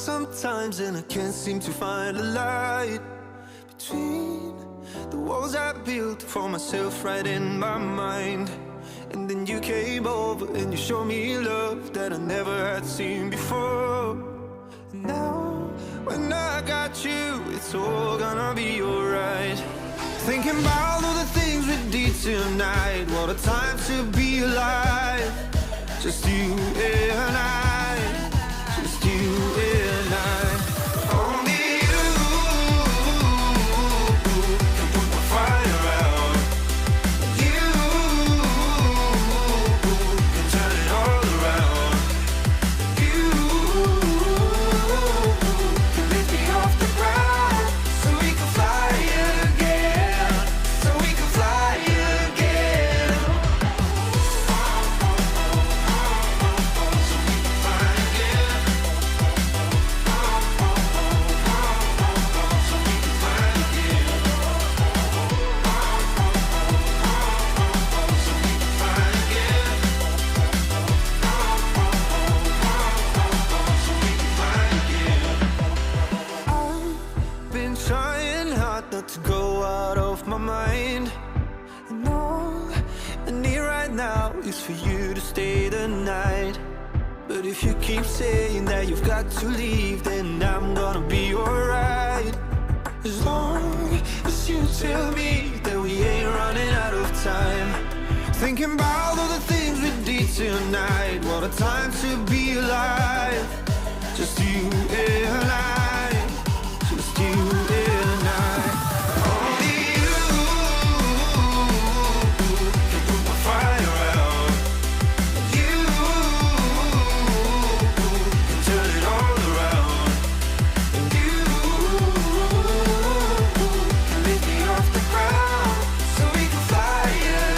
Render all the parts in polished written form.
sometimes and I can't seem to find a light between the walls I built for myself right in my mind. And then you came over and you showed me love that I never had seen before. And now when I got you, it's all gonna be alright. Thinking about all the things we did tonight. What a time to be alive. Just you and I, just you and I. Only you can put the fire out. You can turn it all around. You can lift me off the ground so we can fly again, so we can fly again. I've been trying hard not to go out of my mind. And all I need right now is for you to stay the night. But if you keep saying that you've got to leave, then I'm gonna be alright. As long as you tell me that we ain't running out of time. Thinking about all the things we did tonight. What a time to be alive. Just you and I, just you and I. Only you can put my fire out. You can turn it all around. And you can lift me off the ground so we can fly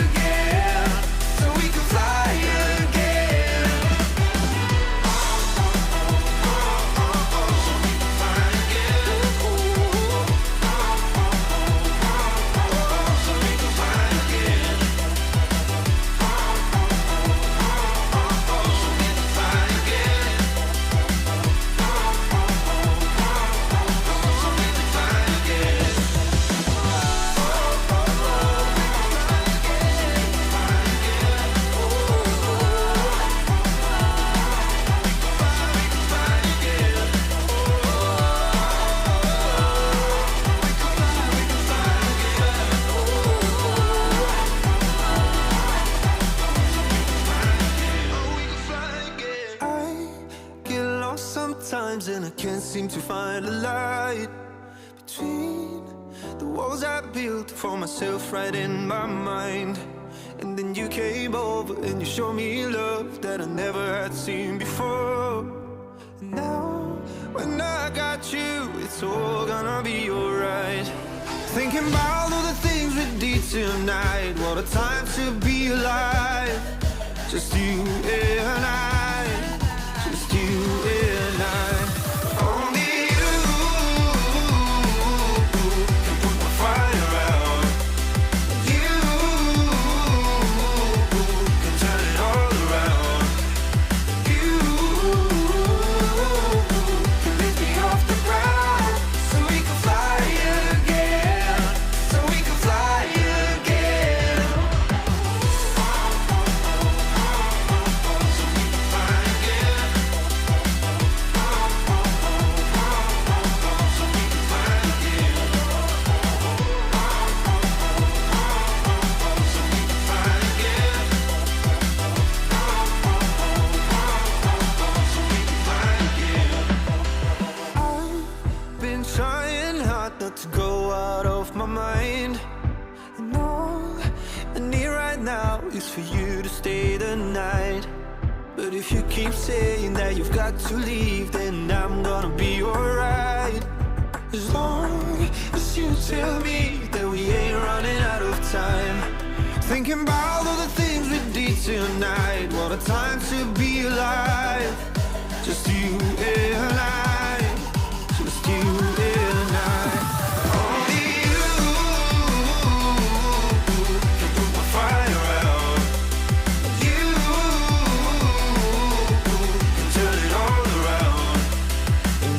again, so we can fly again. Sometimes and I can't seem to find a light between the walls I built for myself right in my mind. And then you came over and you showed me love that I never had seen before. And now when I got you, it's all gonna be alright. Thinking about all the things we did tonight. What a time to be alive. Just you and I, just you and I. Only you can put my fire out. You can turn it all around. You can lift me off the ground so we can fly again, so we can fly again. I've been trying hard not to go out of my mind. And all I need right now is for you to stay the night. But if you keep saying that you've got to leave, then I'm gonna be alright. As long as you tell me that we ain't running out of time. Thinking about all the things we did tonight. What a time to be alive. Just you and I, just you and I. Only you can put my fire out. You can turn it all around. And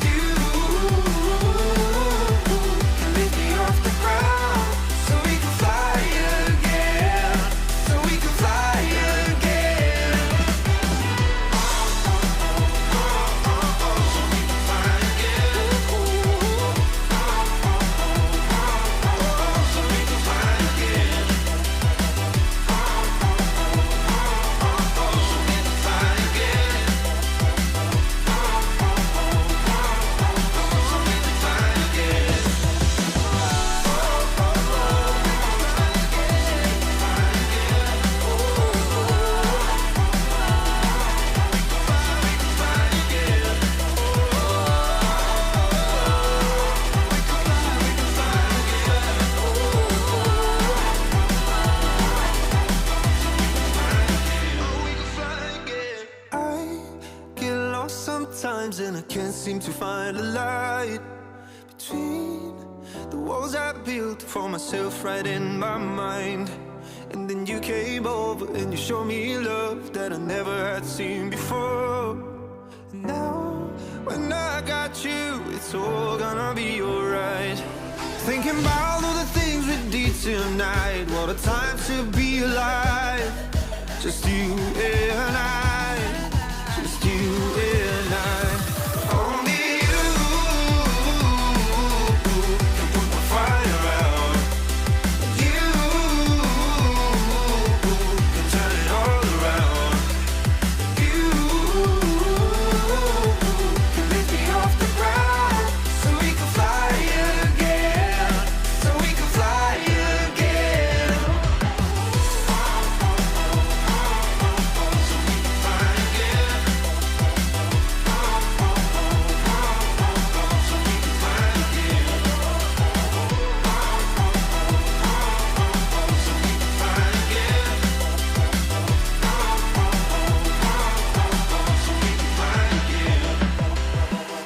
can't seem to find a light between the walls I built for myself right in my mind. And then you came over and you showed me love that I never had seen before. And now, when I got you, it's all gonna be alright. Thinking about all the things we did tonight. What a time to be alive. Just you and I, just you and I. Only you can put my fire out. You can turn it all around. You can lift me off the ground so we can fly again, so we can fly again.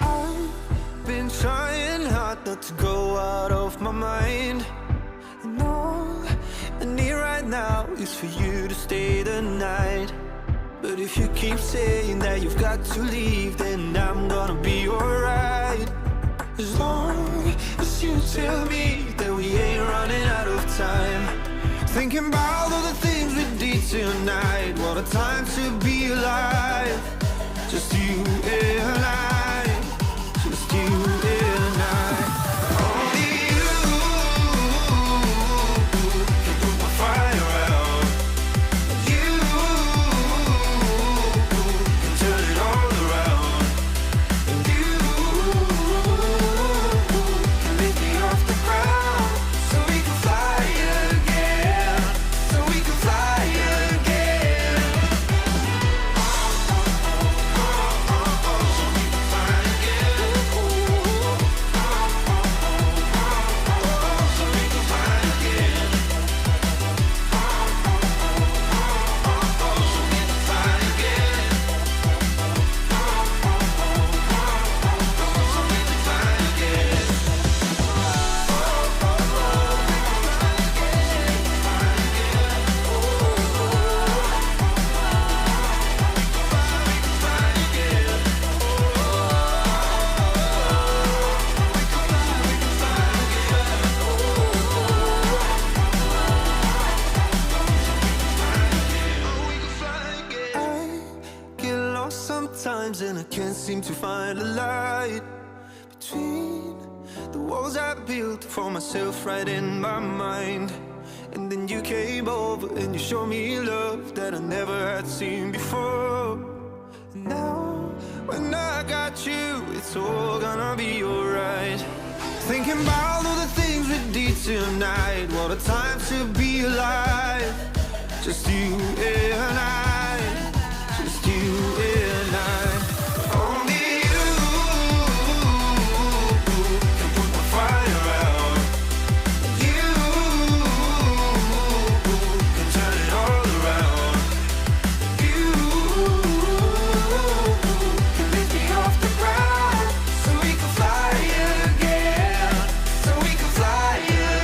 I've been trying hard not to go out of my mind. And all I need right now is for you to stay the night. But if you keep saying that you've got to leave, then I'm gonna be alright. As long as you tell me that we ain't running out of time. Thinking about all the things we did tonight. What a time to be alive. Just you and I, just you and I. Only you can put my fire out. You can turn it all around. And you can lift me off the ground so we can fly again, so we can fly again. Sometimes and I can't seem to find a light between the walls I built for myself right in my mind. And then you came over and you showed me love that I never had seen before. And now, when I got you, it's all gonna be alright. Thinking about all the things we did tonight. What a time to be alive. Just you and I, just you and I. Only you can put my fire out. You can turn it all around. You can lift me off the ground so we can fly again, so we can fly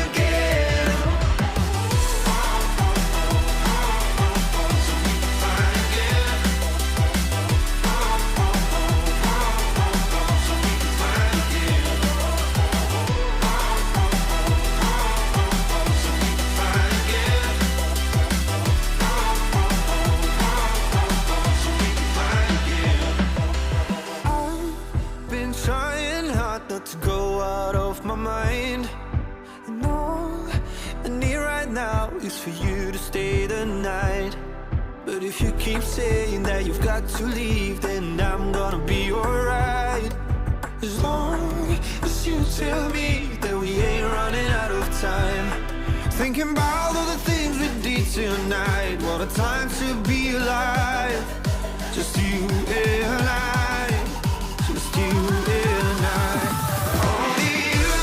again. I've been trying hard not to go out of my mind. And all I need right now is for you to stay the night. But if you keep saying that you've got to leave, then I'm gonna be alright. As long as you tell me that we ain't running out of time. Thinking about all the things we did tonight. What a time to be alive. Just you and I, just you and I. Only you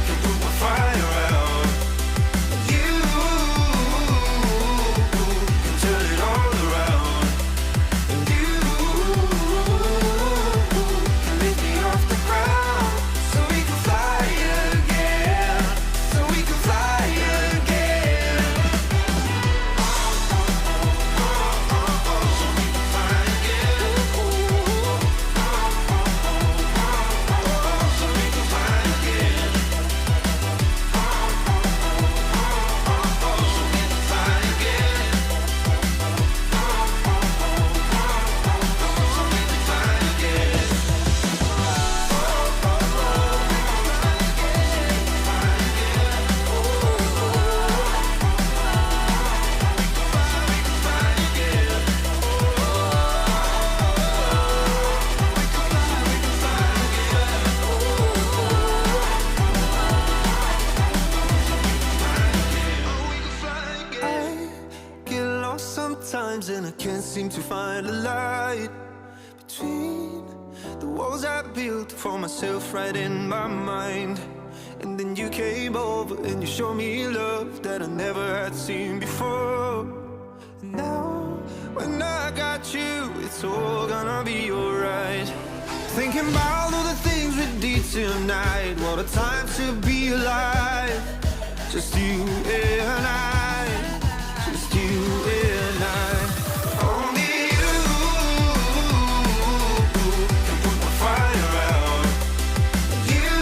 can put my fire out. You can turn it all around. And you seem to find a light between the walls I built for myself right in my mind. And then you came over and you showed me love that I never had seen before. And now, when I got you, it's all gonna be alright. Thinking about all the things we did tonight. What a time to be alive. Just you and I, just you and I. Only you can put my fire out. You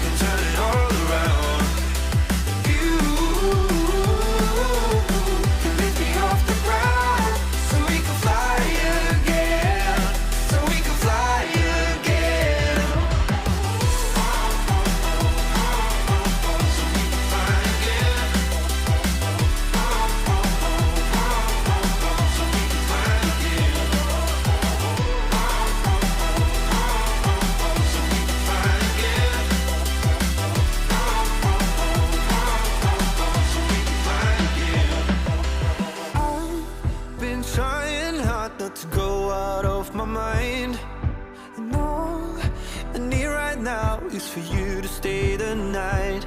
can turn it all around. You can lift me off the ground so we can fly again, so we can fly again. Been trying hard not to go out of my mind. And all I need right now is for you to stay the night.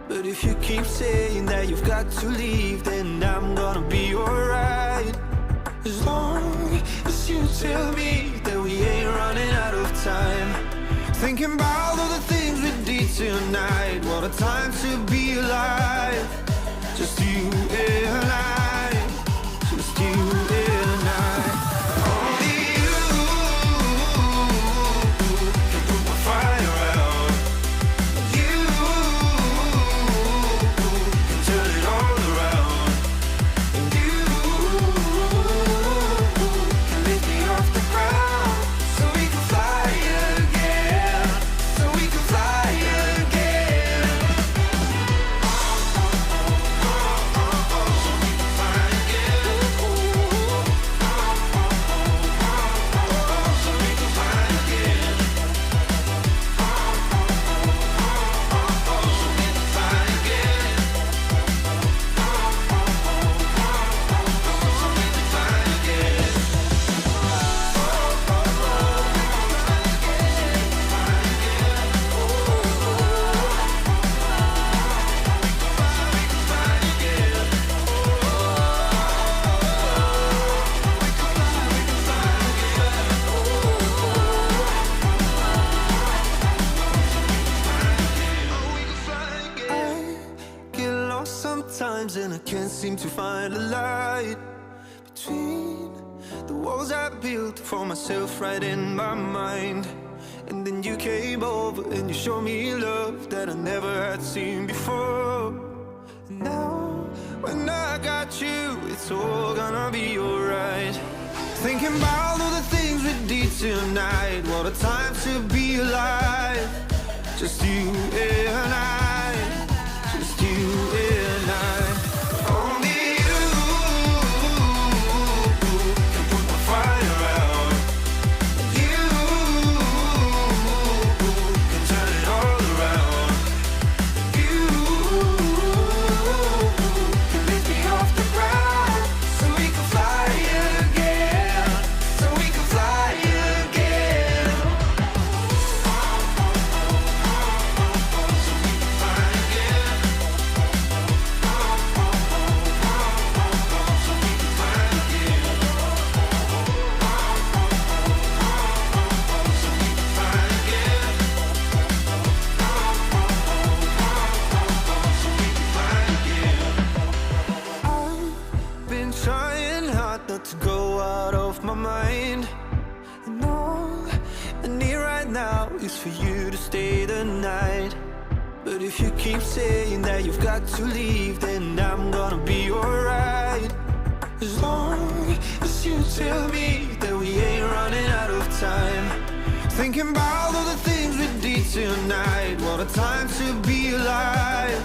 But if you keep saying that you've got to leave, then I'm gonna be alright. As long as you tell me that we ain't running out of time. Thinking about all the things we did tonight. What a time to be alive. Just you and I, just you and I. Only you can put my fire out. You can turn it all around. And you can lift me off the ground so we can fly again, so we can fly again. Sometimes and I can't seem to find a light between the walls I built for myself right in my mind. And then you came over and you showed me love that I never had seen before. And now, when I got you, it's all gonna be alright. Thinking about all the things we did tonight. What a time to be alive. Just you and I, just you and I. Only you can put my fire out. You can turn it all around. You can lift me off the ground so we can fly again, so we can fly again. I've been trying hard not to go out of my mind. And all I need right now is for you to stay the night. But if you keep saying that you've got to leave, then I'm gonna be alright. As long as you tell me that we ain't running out of time. Thinking about all the things we did tonight. What a time to be alive.